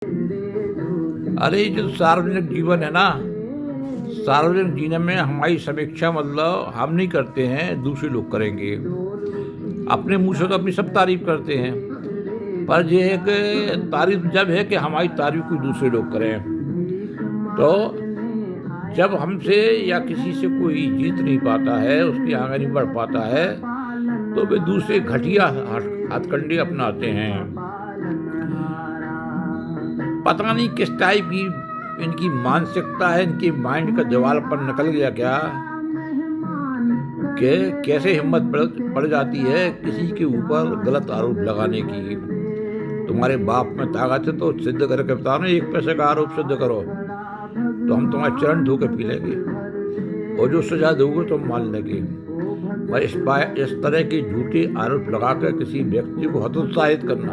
अरे जो सार्वजनिक जीवन है ना, सार्वजनिक जीवन में हमारी समीक्षा मतलब हम नहीं करते हैं, दूसरे लोग करेंगे। अपने मुंह से तो अपनी सब तारीफ करते हैं, पर ये है कि तारीफ जब है कि हमारी तारीफ कोई दूसरे लोग करें। तो जब हमसे या किसी से कोई जीत नहीं पाता है, उसकी आगे नहीं बढ़ पाता है, तो वे दूसरे घटिया हथकंडे अपनाते हैं। पता नहीं किस टाइप की इनकी मानसिकता है, इनके माइंड का दीवालपन निकल गया क्या, कि कैसे हिम्मत पड़ जाती है किसी के ऊपर गलत आरोप लगाने की। तुम्हारे बाप में ताकत है तो सिद्ध करके बताओ ना, 1 पैसे का आरोप सिद्ध करो तो हम तुम्हारे चरण धो के पी लेंगे, और जो सजा दोगे तो हम मान लेंगे। पर इस तरह के झूठे आरोप लगाकर किसी व्यक्ति को हतोत्साहित करना,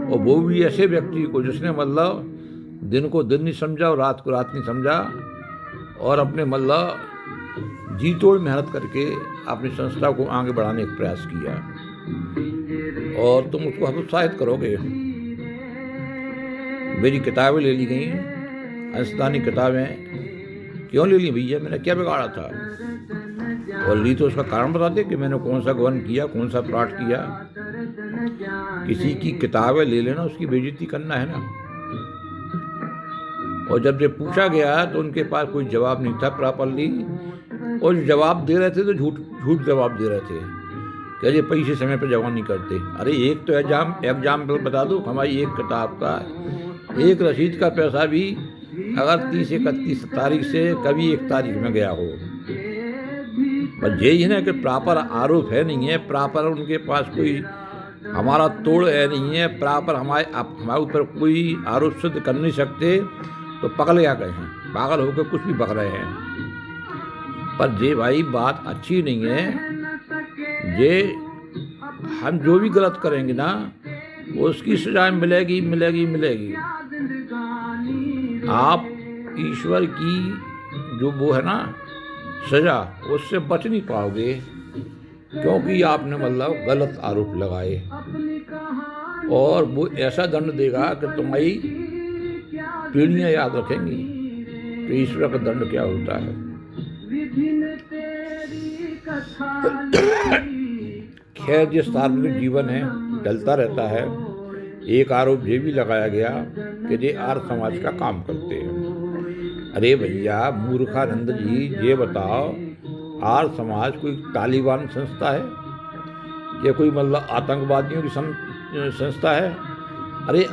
और वो भी ऐसे व्यक्ति को जिसने मतलब दिन को दिन नहीं समझा और रात को रात नहीं समझा, और अपने मतलब जी तोड़ मेहनत करके अपनी संस्था को आगे बढ़ाने का प्रयास किया, और तुम उसको हतोत्साहित करोगे। मेरी किताबें ले ली गई, अंशदानी किताबें क्यों ले ली भैया, मैंने क्या बिगाड़ा था? और ली तो उसका कारण बताते कि मैंने कौन सा गबन किया, कौन सा प्लॉट किया। किसी की किताबें ले लेना, उसकी बेइज्जती करना है ना। और जब ये पूछा गया तो उनके पास कोई जवाब नहीं था प्रॉपरली, और जवाब दे रहे थे तो झूठ जवाब दे रहे थे कि ये पैसे समय पर जमा नहीं करते। अरे एक तो एग्जाम्पल बता दो, हमारी एक किताब का एक रसीद का पैसा भी अगर 30-31 तारीख से कभी 1 तारीख में गया हो, बस यही है ना कि प्रॉपर आरोप है नहीं है, प्रॉपर उनके पास कोई हमारा तोड़ है नहीं है, प्रॉपर हमारे ऊपर कोई आरोप सिद्ध कर नहीं सकते, तो पकड़ क्या गए हैं, पागल होकर कुछ भी बक रहे हैं। पर ये भाई बात अच्छी नहीं है। ये हम जो भी गलत करेंगे ना, उसकी सजा मिलेगी मिलेगी मिलेगी। आप ईश्वर की जो वो है ना सजा, उससे बच नहीं पाओगे, क्योंकि आपने मतलब गलत आरोप लगाए, और वो ऐसा दंड देगा कि तुम्हारी पीढ़ियां याद रखेंगी तो ईश्वर का दंड क्या होता है। खैर, जो सार्वजनिक जीवन है चलता रहता है। एक आरोप ये भी लगाया गया कि ये आर्य समाज का काम करते हैं। अरे भैया मूर्खानंद जी, ये बताओ, आर्य समाज कोई तालिबान संस्था है या कोई मतलब आतंकवादियों की संस्था है? अरे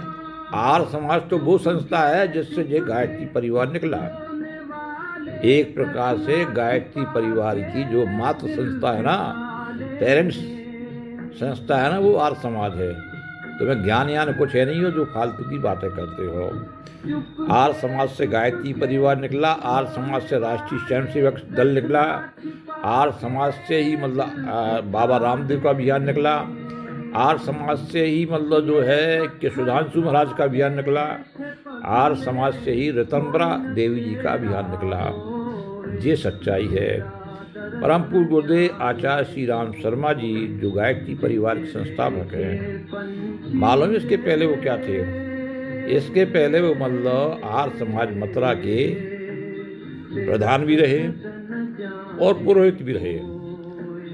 आर्य समाज तो वो संस्था है जिससे ये गायत्री परिवार निकला। एक प्रकार से गायत्री परिवार की जो मातृ संस्था है ना, पेरेंट्स संस्था है ना, वो आर्य समाज है। तुम्हें ज्ञान यान कुछ है नहीं हो जो फालतू की बातें करते हो। आर्य समाज से गायत्री परिवार निकला, आर्य समाज से राष्ट्रीय स्वयंसेवक दल निकला, आर्य समाज से ही मतलब बाबा रामदेव का अभियान निकला, आर्य समाज से ही मतलब जो है कि सुधांशु महाराज का अभियान निकला, आर्य समाज से ही ऋतंबरा देवी जी का अभियान निकला। ये सच्चाई है। परम पूज्य गुरुदेव आचार्य श्री राम शर्मा जी जो गायत्री परिवार के संस्थापक हैं, मालूम इसके पहले वो क्या थे? इसके पहले वो मतलब आर्य समाज मथुरा के प्रधान भी रहे और पुरोहित भी रहे,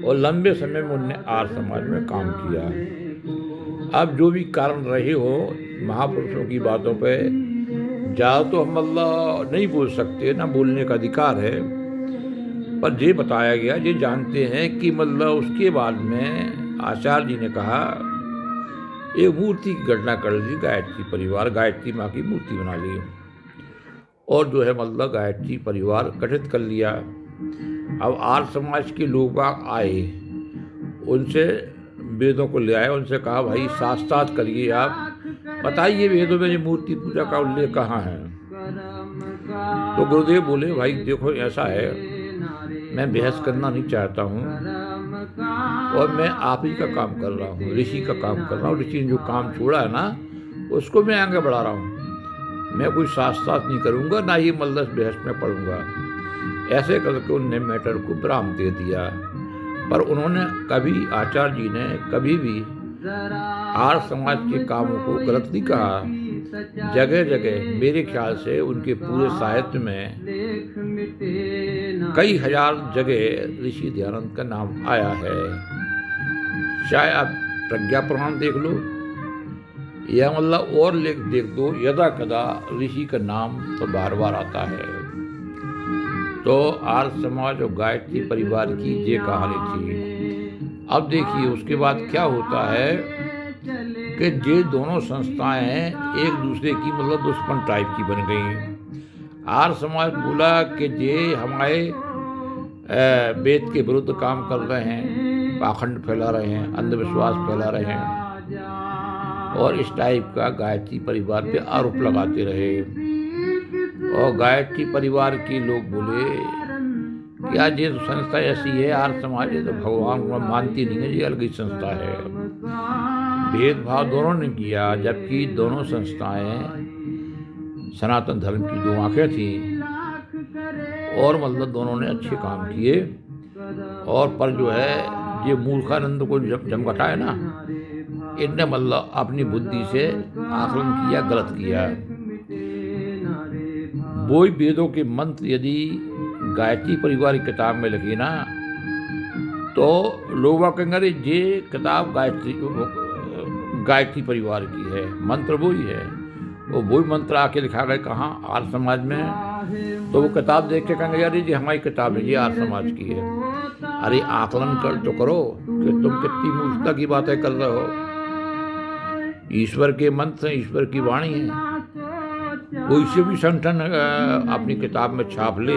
और लंबे समय में उन्होंने आर्य समाज में काम किया। अब जो भी कारण रहे हो, महापुरुषों की बातों पे ज़्यादा तो हम मतलब नहीं बोल सकते, ना बोलने का अधिकार है, पर ये बताया गया, ये जानते हैं कि मतलब उसके बाद में आचार्य जी ने कहा एक मूर्ति की घटना कर दी, गायत्री परिवार गायत्री माँ की मूर्ति बना ली, और जो है मतलब गायत्री परिवार गठित कर लिया। अब आर्य समाज के लोग आए, उनसे वेदों को ले आए, उनसे कहा भाई साथ साथ करिए, आप बताइए वेदों में ये मूर्ति पूजा का उल्लेख कहाँ है? तो गुरुदेव बोले भाई देखो ऐसा है, मैं बहस करना नहीं चाहता हूँ, और मैं आप ही का काम कर रहा हूँ, ऋषि का काम कर रहा हूँ। ऋषि ने जो काम छोड़ा है ना, उसको मैं आगे बढ़ा रहा हूँ। मैं कोई साथ नहीं करूँगा, ना ही मतलब बहस में पढ़ूंगा। ऐसे करके उनने मैटर को विराम दे दिया। पर उन्होंने कभी, आचार्य जी ने कभी भी आर्य समाज के कामों को गलत नहीं कहा, जगह जगह मेरे ख्याल से उनके पूरे साहित्य में कई हजार जगह ऋषि दयानंद का नाम आया है। चाहे आप प्रज्ञा पुराण देख लो या मतलब और लेख देख दो, यदा कदा ऋषि का नाम तो बार बार आता है। तो आर्य समाज और गायत्री परिवार की ये कहानी थी। अब देखिए उसके बाद क्या होता है कि ये दोनों संस्थाएं एक दूसरे की मतलब दुश्मन टाइप की बन गई। आर्य समाज बोला कि ये हमारे वेद के विरुद्ध काम कर रहे हैं, पाखंड फैला रहे हैं, अंधविश्वास फैला रहे हैं, और इस टाइप का गायत्री परिवार पे आरोप लगाते रहे। और गायत्री परिवार के लोग बोले कि आज ये संस्था ऐसी है, आर्य समाज है तो भगवान को मानती नहीं है, ये अलग ही संस्था है। भेदभाव दोनों ने किया, जबकि दोनों संस्थाएं सनातन धर्म की दो आंखें थी और मतलब दोनों ने अच्छे काम किए। और पर जो है ये मूर्खानंद को जमघटा है ना, इनने मतलब अपनी बुद्धि से आकलन किया, गलत किया। वो वेदों के मंत्र यदि गायत्री परिवार की किताब में लिखे ना तो लोग कहेंगे अरे ये किताब गायत्री परिवार की है, मंत्र वो ही है। वही मंत्र आके लिखा गया कहाँ, आर्य समाज में। तो वो किताब देख के कहेंगे यार ये हमारी किताब है, ये आर्य समाज की है। अरे आकलन कर तो करो कि तुम कितनी मूर्खता की बातें कर रहे हो। ईश्वर के मंत्र हैं, ईश्वर की वाणी है। कोई से भी संगठन अपनी किताब में छाप ले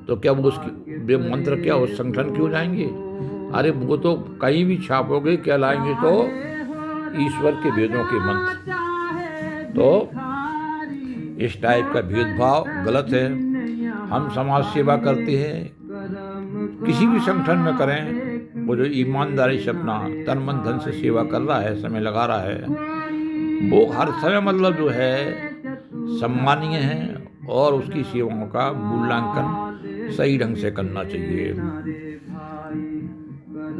तो क्या वो उसकी मंत्र क्या उस संगठन क्यों जाएंगे? अरे वो तो कहीं भी छापोगे क्या लाएंगे तो ईश्वर के वेदों के मंत्र। तो इस टाइप का भेदभाव गलत है। हम समाज सेवा करते हैं, किसी भी संगठन में करें, वो जो ईमानदारी से अपना तन मन धन से सेवा कर रहा है, समय लगा रहा है, वो हर समय मतलब जो है सम्मानीय है और उसकी सेवाओं का मूल्यांकन सही ढंग से करना चाहिए।